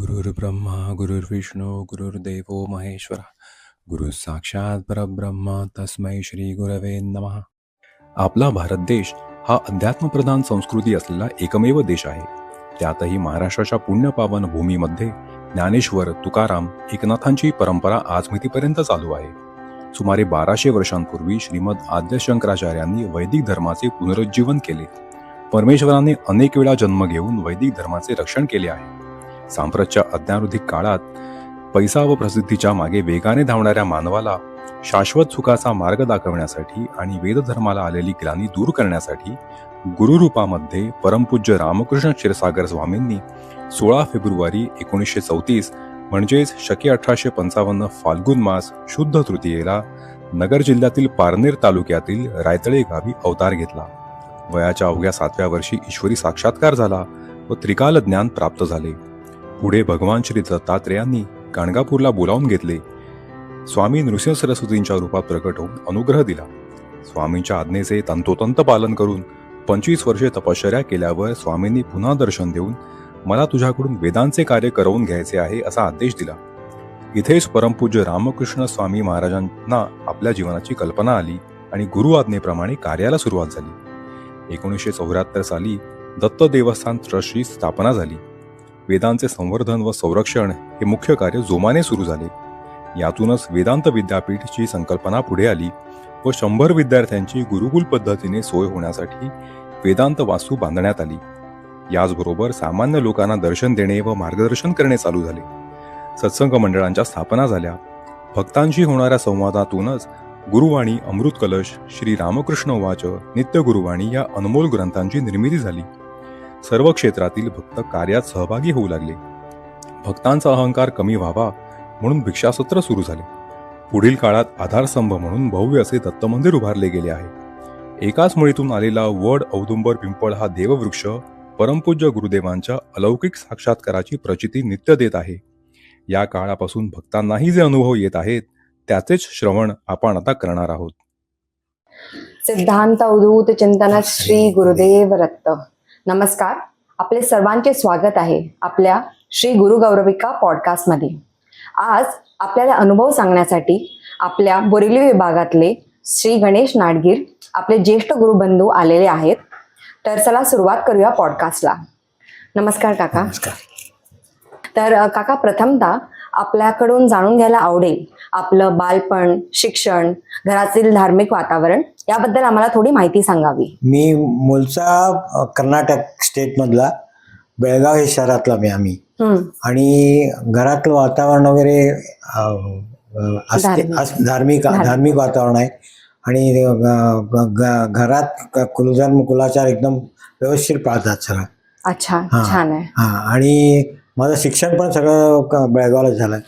गुरुर्ब्रह्मा गुरुर्विष्णू गुरुर्देवो महेश्वरा गुरु साक्षात परब्रह्म तस्मै श्री गुरवे नमः. आपला भारत देश हा अध्यात्मप्रधान संस्कृती असलेला एकमेव देश आहे. त्यातही महाराष्ट्राच्या पुण्यपावन भूमीमध्ये ज्ञानेश्वर, तुकाराम, एकनाथांची परंपरा आजमितीपर्यंत चालू आहे. सुमारे 1200 वर्षांपूर्वी श्रीमद आद्य शंकराचार्यांनी वैदिक धर्माचे पुनरुज्जीवन केले. परमेश्वराने अनेक वेळा जन्म घेऊन वैदिक धर्माचे रक्षण केले आहे. सांप्रतच्या अज्ञानोधिक काळात पैसा व प्रसिद्धीच्या मागे वेगाने धावणाऱ्या मानवाला शाश्वत सुखाचा मार्ग दाखवण्यासाठी आणि वेदधर्माला आलेली ग्लानी दूर करण्यासाठी गुरुरूपामध्ये परमपूज्य रामकृष्ण क्षीरसागर स्वामींनी 16 फेब्रुवारी 1934 म्हणजेच शके 1855 फाल्गुन मास शुद्ध तृतीयेला नगर जिल्ह्यातील पारनेर तालुक्यातील रायतळे गावी अवतार घेतला. वयाच्या अवघ्या 7व्या वर्षी ईश्वरी साक्षात्कार झाला व त्रिकाल ज्ञान प्राप्त झाले. पुढे भगवान श्री दत्तात्रेयांनी गाणगापूरला बोलावून घेतले. स्वामी नृसिंह सरस्वतींच्या रूपात प्रकट होऊन अनुग्रह दिला. स्वामींच्या आज्ञेचे तंतोतंत पालन करून 25 वर्षे तपश्चर्या केल्यावर स्वामींनी पुन्हा दर्शन देऊन मला तुझ्याकडून वेदांचे कार्य करवून घ्यायचे आहे असा आदेश दिला. इथेच परमपूज्य रामकृष्ण स्वामी महाराजांना आपल्या जीवनाची कल्पना आली आणि गुरु आज्ञेप्रमाणे कार्याला सुरुवात झाली. 1974 साली दत्त देवस्थान ट्रस्टची स्थापना झाली. वेदांचे संवर्धन व संरक्षण हे मुख्य कार्य जोमाने सुरू झाले. यातूनच वेदांत विद्यापीठची संकल्पना पुढे आली व 100 विद्यार्थ्यांची गुरुकुल पद्धतीने सोय होण्यासाठी वेदांत वास्तू बांधण्यात आली. याचबरोबर सामान्य लोकांना दर्शन देणे व मार्गदर्शन करणे चालू झाले. सत्संग मंडळांच्या स्थापना झाल्या. भक्तांशी होणाऱ्या संवादातूनच गुरुवाणी, अमृत कलश, श्री रामकृष्ण वाच, नित्य गुरुवाणी या अनमोल ग्रंथांची निर्मिती झाली. सर्व क्षेत्रातील भक्त कार्यात सहभागी होऊ लागले. भक्तांचा अहंकार कमी व्हावा म्हणून भिक्षासत्र सुरू झाले. पुढील काळात आधारस्तंभ म्हणून भव्य असे दत्त मंदिर उभारले गेले आहे. एकाच मुळीतून आलेला वड, औदुंबर, पिंपळ हा देववृक्ष परमपूज्य गुरुदेवांच्या अलौकिक साक्षात्काराची प्रचिती नित्य देत आहे. या काळापासून भक्तांनाही जे अनुभव येत आहेत त्याचेच श्रवण आपण आता करणार आहोत. सिद्धांत अवधूत चिंतन श्री गुरुदेव रत्त. नमस्कार, आपले सर्वांचे स्वागत आहे आपल्या श्री गुरु गौरविका पॉडकास्टमध्ये. आज आपल्याला अनुभव सांगण्यासाठी आपल्या बोरिवली विभागातले श्री गणेश नाडगीर आपले ज्येष्ठ गुरुबंधू आलेले आहेत. तर चला सुरुवात करूया पॉडकास्टला. नमस्कार काका. तर काका, प्रथमतः आपल्याकडून जाणून घ्यायला आवडेल आपलं बालपण, शिक्षण, घरातील धार्मिक वातावरण याबद्दल आम्हाला थोडी माहिती सांगावी. मी मूळचा कर्नाटक स्टेट मधला, बेळगाव हे शहरातला आम्ही. आणि घरातलं वातावरण वगैरे धार्मिक वातावरण आहे. आणि घरात कुलाचार एकदम व्यवस्थित पाळतात सगळं. अच्छा, छान आहे. आणि माझं शिक्षण पण सगळं बेळगावला झालं.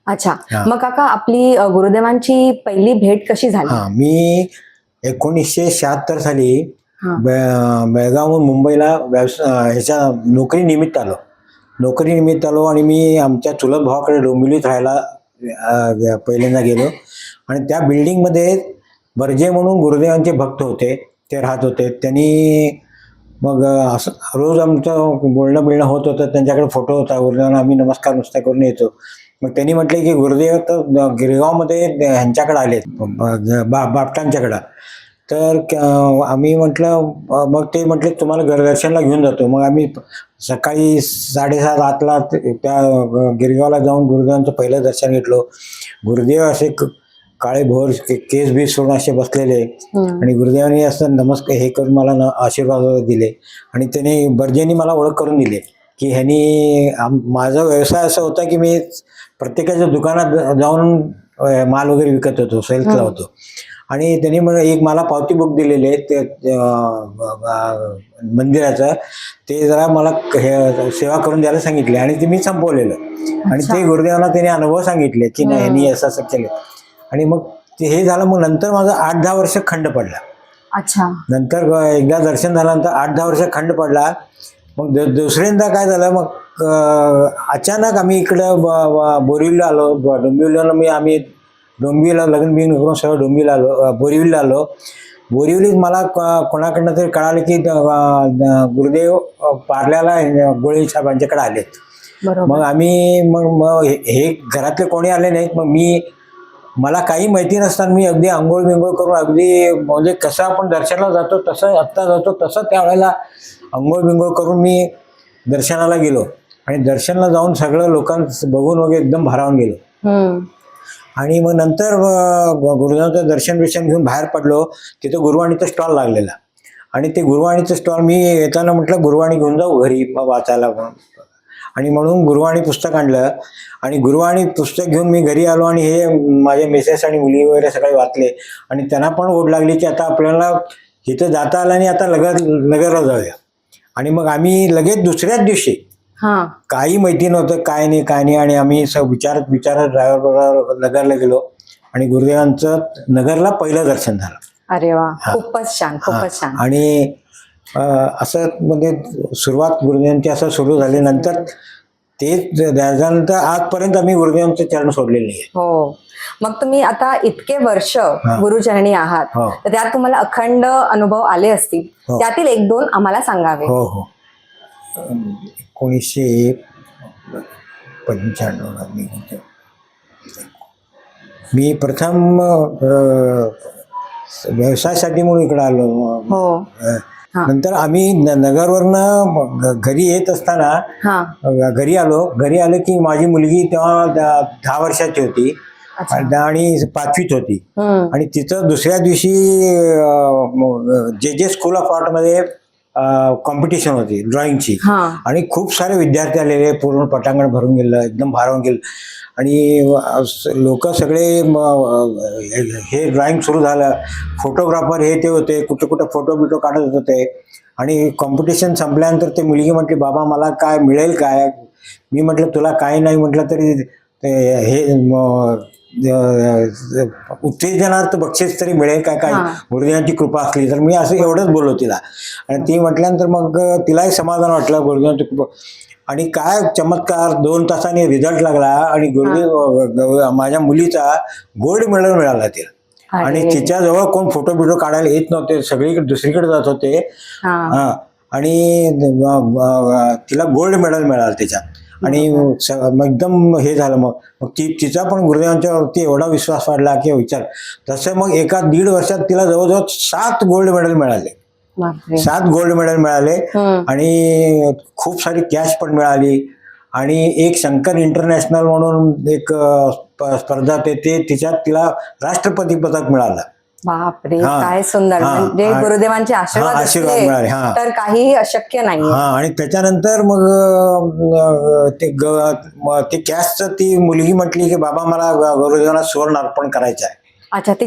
अच्छा, मग काका आपली गुरुदेवांची पहिली भेट कशी झाली? मी 1976 साली बेळगावहून मुंबईला ह्याच्या नोकरी निमित्त आलो आणि मी आमच्या चुलत भावाकडे डोंबिवलीत राहायला पहिल्यांदा गेलो. आणि त्या बिल्डिंगमध्ये बर्जे म्हणून गुरुदेवांचे भक्त होते, ते राहत होते. त्यांनी मग असं रोज आमचं बोलणं होत होतं. त्यांच्याकडे फोटो होता गुरुदेवांना, आम्ही नमस्कार करून येतो. मग त्यांनी म्हटले की गुरुदेव तर गिरगावमध्ये ह्यांच्याकडे आलेत, बापटांच्याकडं. तर आम्ही म्हटलं, मग ते म्हटले तुम्हाला दर्शनला घेऊन जातो. मग आम्ही सकाळी 7:30-8ला त्या गिरगावला जाऊन गुरुदेवांचं पहिलं दर्शन घेतलं. गुरुदेव असे काळे भोर केस बीस सोडून असे बसलेले आणि गुरुदेवांनी असं नमस्कार हे करून मला आशीर्वाद दिले. आणि त्याने बर्जेंनी मला ओळख करून दिली की ह्यांनी माझा व्यवसाय असा होता की मी प्रत्येकाच्या दुकानात जाऊन माल वगैरे विकत होतो, सेल्सला होतो. आणि त्यांनी एक मला पावती बुक दिलेले ते मंदिराचं, ते जरा मला सेवा करून द्यायला सांगितले आणि ते मी संपवलेलं. आणि ते गुरुदेवांना त्याने अनुभव सांगितले की नाही ह्यांनी असं केलं. आणि मग ते हे झालं. मग नंतर माझं 8-10 वर्ष खंड पडला. अच्छा. नंतर एकदा दर्शन झाल्यानंतर 8-10 वर्ष खंड पडला. मग दुसऱ्यांदा काय झालं, मग अचानक आम्ही इकडं बोरिवलीला आलो. आम्ही डोंबिवलीला लग्न बिग्न करून सगळं डोंबिवलीला आलो, बोरिवलीला आलो. बोरिवलीत मला कोणाकडनं तरी कळालं की गुरुदेव पार्ल्याला गोळे साहेबांच्याकडे आलेत. बरोबर. मग आम्ही मग हे घरातले कोणी आले नाहीत. मग मला काही माहिती नसताना मी अगदी आंघोळ बिंघोळ करून अगदी म्हणजे कसं आपण दर्शनाला जातो तसं आत्ता जातो तसं त्यावेळेला आंघोळ बिंघोळ करून मी दर्शनाला गेलो आणि दर्शनाला जाऊन सगळं लोकांचं बघून वगैरे एकदम भारावून गेलो. आणि मग नंतर गुरुदेवांचं दर्शन घेऊन बाहेर पडलो. तिथं गुरुवाणीचा स्टॉल लागलेला आणि ते गुरुवाणीचं स्टॉल मी येताना म्हटलं गुरुवाणी घेऊन जाऊ घरी वाचायला म्हणून. आणि म्हणून गुरुवाणी पुस्तक आणलं आणि गुरुवाणी पुस्तक घेऊन मी घरी आलो आणि हे माझे मिसेस आणि मुली वगैरे सगळे वाचले आणि त्यांना पण ओढ लागली की आता आपल्याला इथं जाता आलं आणि आता नगरला जाऊया. आणि मग आम्ही लगेच दुसऱ्याच दिवशी काही माहिती नव्हतं काय नाही आणि आम्ही विचारत ड्रायव्हर बरोबर नगरला गेलो आणि गुरुदेवांचं नगरला पहिलं दर्शन झालं. अरे वा, खूपच छान, खूपच छान. आणि असं म्हणजे सुरुवात गुरुदेवांची असं सुरू झाली. नंतर ते त्याच्यानंतर आजपर्यंत आम्ही गुरुदेवांचे चरण सोडलेले नाही. हो. मग तुम्ही आता इतके वर्ष गुरुचरणी आहात, तर त्यात तुम्हाला अखंड अनुभव आले असतील, त्यातील 1-2 आम्हाला सांगावे. हो. 1995 मी प्रथम व्यवसायासाठी म्हणून इकडे आलो. नंतर आम्ही नगरवरनं घरी येत असताना घरी आलो की माझी मुलगी तेव्हा 10 वर्षाची होती आणि 5वीत होती. आणि तिचं दुसऱ्या दिवशी जे स्कूल ऑफ आर्ट मध्ये कॉम्पिटिशन होती ड्रॉइंगची आणि खूप सारे विद्यार्थी आलेले. पूर्ण पटांगण भरून गेलं, एकदम भारावून गेलं आणि लोक सगळे हे ड्रॉइंग सुरू झालं. फोटोग्राफर हे ते होते, कुठं फोटो काढत होते. आणि कॉम्पिटिशन संपल्यानंतर ते मुलगी म्हटली बाबा मला काय मिळेल काय. मी म्हटलं तुला काही नाही म्हटलं तरी हे उत्तेजनार्थ बक्षीस तरी मिळेल काय गुरुदेवांची कृपा असली तर. मी असं एवढंच बोललो तिला आणि ती म्हटल्यानंतर मग तिलाही समाधान वाटलं गुरुदेवांची कृपा. आणि काय चमत्कार, 2 तासांनी रिझल्ट लागला आणि गुरुदेव माझ्या मुलीचा गोल्ड मेडल मिळाला तिला. आणि तिच्याजवळ कोण फोटो काढायला येत नव्हते, सगळीकडे दुसरीकडे जात होते. आणि तिला गोल्ड मेडल मिळालं त्याच्यात. आणि एकदम हे झालं. मग तिचा पण गुरुदेवांच्यावरती एवढा विश्वास वाढला की विचार. तसं मग 1.5 वर्षात तिला जवळजवळ 7 गोल्ड मेडल मिळाले. 7 गोल्ड मेडल मिळाले आणि खूप सारी कॅश पण मिळाली. आणि एक शंकर इंटरनॅशनल म्हणून एक स्पर्धा ते तिच्यात तिला राष्ट्रपती पदक मिळालं. बापरे, काय सुंदर. म्हणजे गुरुदेवांचे आशीर्वाद मिळाले तर काही अशक्य नाही. आणि त्याच्यानंतर मग ते कॅशचं ती मुलगी म्हटली की बाबा मला गुरुदेवांना सुवर्ण अर्पण करायचं आहे. अच्छा, ती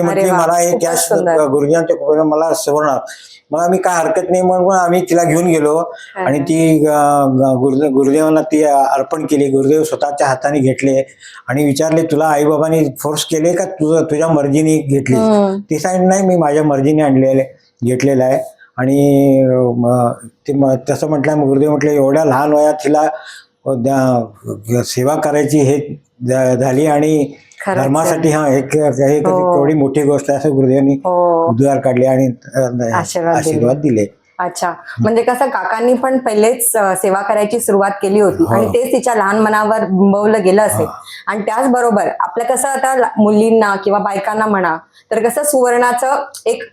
म्हटली मला हे कॅश गुरुदेवांच्या कृपेने मला सुवर्ण. मग आम्ही काय हरकत नाही म्हणून आम्ही तिला घेऊन गेलो आणि ती गुरुदेवांना ती अर्पण केली. गुरुदेव स्वतःच्या हाताने घेतले आणि विचारले तुला आईबाबांनी फोर्स केले का तुझ्या मर्जीने घेतली. ती सांगितली नाही मी माझ्या मर्जीने घेतलेलं आहे. आणि ते तसं म्हटलं. गुरुदेव म्हटले एवढ्या लहान वयात तिला सेवा करायची हे झाली आणि धर्मासाठी एक एवढी मोठी गोष्ट आहे असं गुरुदेवांनी उद्गार काढले आणि आशीर्वाद दिले. अच्छा, म्हणजे कसं काकांनी पण पहिलेच सेवा करायची सुरुवात केली होती आणि तेच तिच्या लहान मनावर बिंबवलं गेलं असेल. आणि त्याचबरोबर आपलं कसं आता मुलींना किंवा बायकांना म्हणा तर कसं सुवर्णाचं एक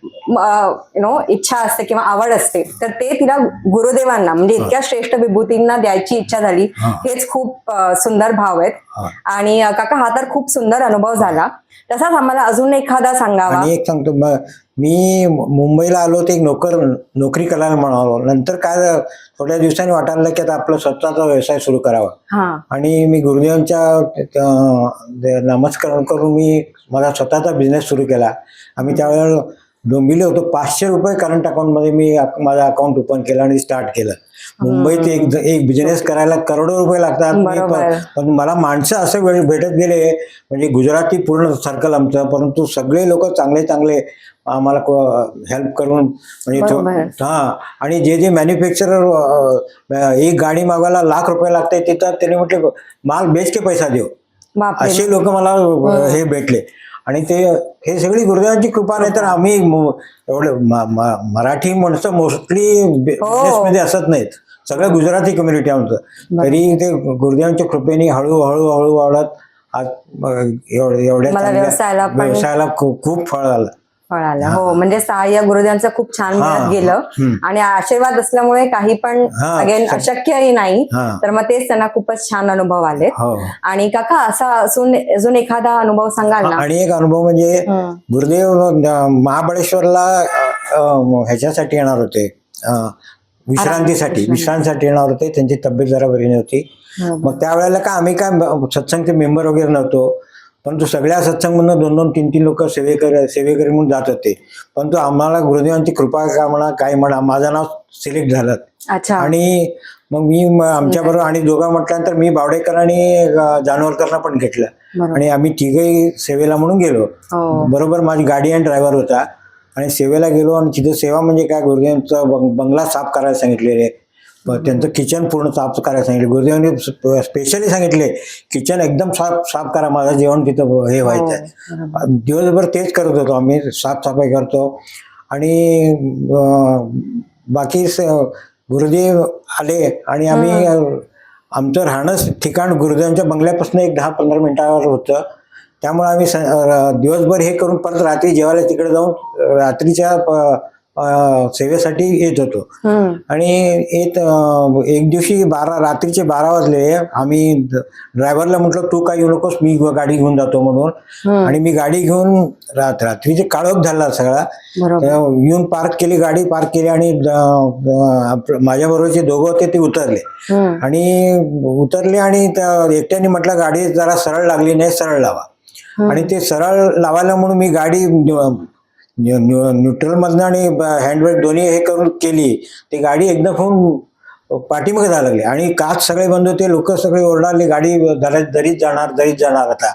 इच्छा असते किंवा आवड असते, तर ते तिला गुरुदेवांना म्हणजे इतक्या श्रेष्ठ विभूतींना द्यायची इच्छा झाली. हेच खूप सुंदर भाव आहेत. आणि काका हा तर खूप सुंदर अनुभव झाला. तसाच आम्हाला अजून एखादा सांगावा. आणि एक सांगतो, मी मुंबईला आलो ते नोकरी करायला म्हणालो. नंतर काय थोड्या दिवसांनी वाटायला की आता आपला स्वतःचा व्यवसाय सुरू करावा. आणि मी गुरुदेवांच्या नमस्कार करून मी माझा स्वतःचा बिझनेस सुरू केला. आम्ही त्यावेळेला डोंबिवली होतो. 500 रुपये करंट अकाउंटमध्ये मी माझं अकाउंट ओपन केलं आणि स्टार्ट केलं. मुंबईत एक बिझनेस करायला करोडो रुपये लागतात. पण मला माणसं असं भेटत गेले म्हणजे गुजराती पूर्ण सर्कल आमचं, परंतु सगळे लोक चांगले आम्हाला हेल्प करून म्हणजे आणि जे मॅन्युफॅक्चरर एक गाडी मागवायला लाख रुपये लागते तिथं त्यांनी म्हटले माल बेच के पैसा देऊ, असे लोक मला हे भेटले. आणि हे सगळी गुरुदेवांची कृपा. नाही तर आम्ही एवढे मराठी माणसं मोस्टली बिझनेसमध्ये असत नाहीत. सगळं गुजराती कम्युनिटी आमचं. तरी ते गुरुदेवांच्या कृपेने हळूहळू हळू वाढत आज एवढ्या मला चांगल्या व्यवसायाला खूप फळ आलं. फळ आलं. हो, म्हणजे सहाय्य गुरुदेवांचं खूप छान मिळत गेलं आणि आशीर्वाद असल्यामुळे काही पण अगेन अशक्यही नाही. तर मग तेच त्यांना खूपच छान अनुभव आले. आणि काका असा अजून एखादा अनुभव सांगाल ना? आणि एक अनुभव म्हणजे गुरुदेव महाबळेश्वरला ह्याच्यासाठी येणार होते, विश्रांतीसाठी येणार होते. त्यांची तब्येत जरा बरी नव्हती. मग त्यावेळेला का आम्ही काय सत्संगचे मेंबर वगैरे नव्हतो, परंतु सगळ्या सत्संगमधून 2-2, 3-3 लोक सेवेकरी म्हणून जात होते. परंतु आम्हाला गुरुदेवांची कृपा का म्हणा काय म्हणा, माझं नाव सिलेक्ट झालं. आणि मग मी आमच्या बरोबर आणि दोघं म्हटल्यानंतर मी बावडेकर आणि जानोरकरला पण घेतलं आणि आम्ही तिघही सेवेला म्हणून गेलो. बरोबर माझी गाडी आणि ड्रायव्हर होता आणि सेवेला गेलो. आणि तिथं सेवा म्हणजे काय, गुरुदेवांचं बंगला साफ करायला सांगितलेले, त्यांचं किचन पूर्ण साफ करायला सांगितले. गुरुदेवांनी स्पेशली सांगितले किचन एकदम साफ करा, माझं जेवण तिथं हे व्हायचं. दिवसभर तेच करत होतो आम्ही, साफसफाई करतो. आणि बाकी गुरुदेव आले आणि आम्ही आमचं राहणं ठिकाण गुरुदेवांच्या बंगल्यापासून एक 10-15 मिनिटावर होतं. त्यामुळे आम्ही दिवसभर हे करून परत रात्री जेवायला तिकडे जाऊन रात्रीच्या सेवेसाठी येत होतो. आणि एक दिवशी रात्रीचे 12 वाजले. आम्ही ड्रायव्हरला म्हटलं तू काय येऊ नकोस, मी गाडी घेऊन जातो म्हणून. आणि मी गाडी घेऊन रात्रीचे काळोख झाला सगळा, येऊन गाडी पार्क केली आणि माझ्या बरोबरचे दोघं होते ते उतरले आणि एकट्याने म्हटलं गाडी जरा सरळ लागली नाही, सरळ लावा. आणि ते सरळ लावायला म्हणून मी गाडी न्यूट्रल मधनं आणि हँडब्रेक दोन्ही हे करून केली. ती गाडी एकदम होऊन पाठीमागे जायला लागली आणि काच सगळे बंद होते. लोक सगळे ओरडाले, गाडी दरीच जाणार आता.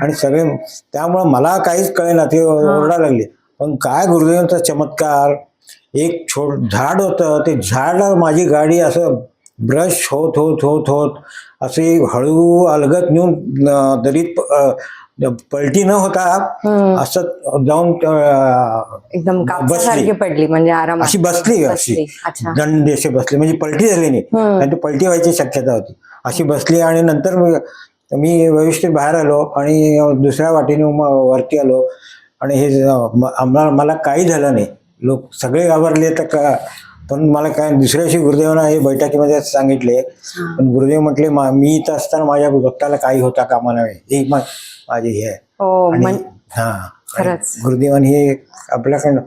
आणि सगळे, त्यामुळे मला काहीच कळेना, ते ओरडायला लागले. पण काय गुरुदेवांचा चमत्कार, एक झाड होतं, ते झाडाला माझी गाडी असं ब्रश होत होत होत होत असे हळू अलगत नेऊन दरीत पलटी न होता असं जाऊन एकदम कापसासारखी पडली, म्हणजे आराम अशी बसली, अशी दंड अशी बसली, म्हणजे पलटी झाली नाही, आणि पलटी व्हायची शक्यता होती. अशी बसली. आणि नंतर मी व्यवस्थित बाहेर आलो आणि दुसऱ्या वाटेने वरती आलो. आणि हे मला काही झालं नाही. लोक सगळे घाबरले. तर पण मला काय दुसऱ्या दिवशी गुरुदेवांना हे बैठकीमध्ये सांगितले. पण गुरुदेव म्हटले मी इथं असताना माझ्या भक्ताला काही होता कामा नये, ही माझी हे आहे. खरंच गुरुदेवांनी हे आपल्याकडनं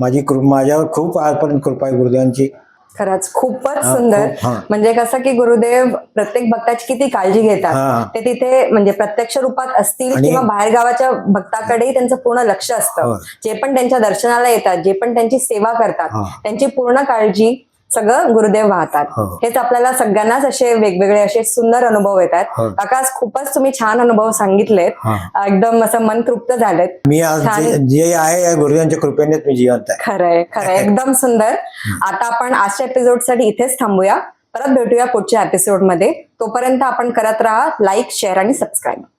माझ्यावर खूप आजपर्यंत कृपा आहे गुरुदेवांची. खरंच खूपच सुंदर. म्हणजे कसं की गुरुदेव प्रत्येक भक्ताची किती काळजी घेतात, ते तिथे म्हणजे प्रत्यक्ष रूपात असतील किंवा बाहेर गावाच्या भक्ताकडेही त्यांचं पूर्ण लक्ष असतं. जे पण त्यांच्या दर्शनाला येतात, जे पण त्यांची सेवा करतात, त्यांची पूर्ण काळजी सगळं गुरुदेव वाहतात. हेच आपल्याला सगळ्यांनाच असे वेगवेगळे असे सुंदर अनुभव येतात. काका खूपच तुम्ही छान अनुभव सांगितलेत, एकदम असं मन तृप्त झालेत. मी जे आहे गुरुदेवांच्या कृपेनेच मी जिवंत आहे. खरंय एकदम सुंदर. आता आपण आजच्या एपिसोड साठी इथेच थांबूया. परत भेटूया पुढच्या एपिसोड मध्ये. तोपर्यंत आपण करत राहा लाईक, शेअर आणि सबस्क्राईब.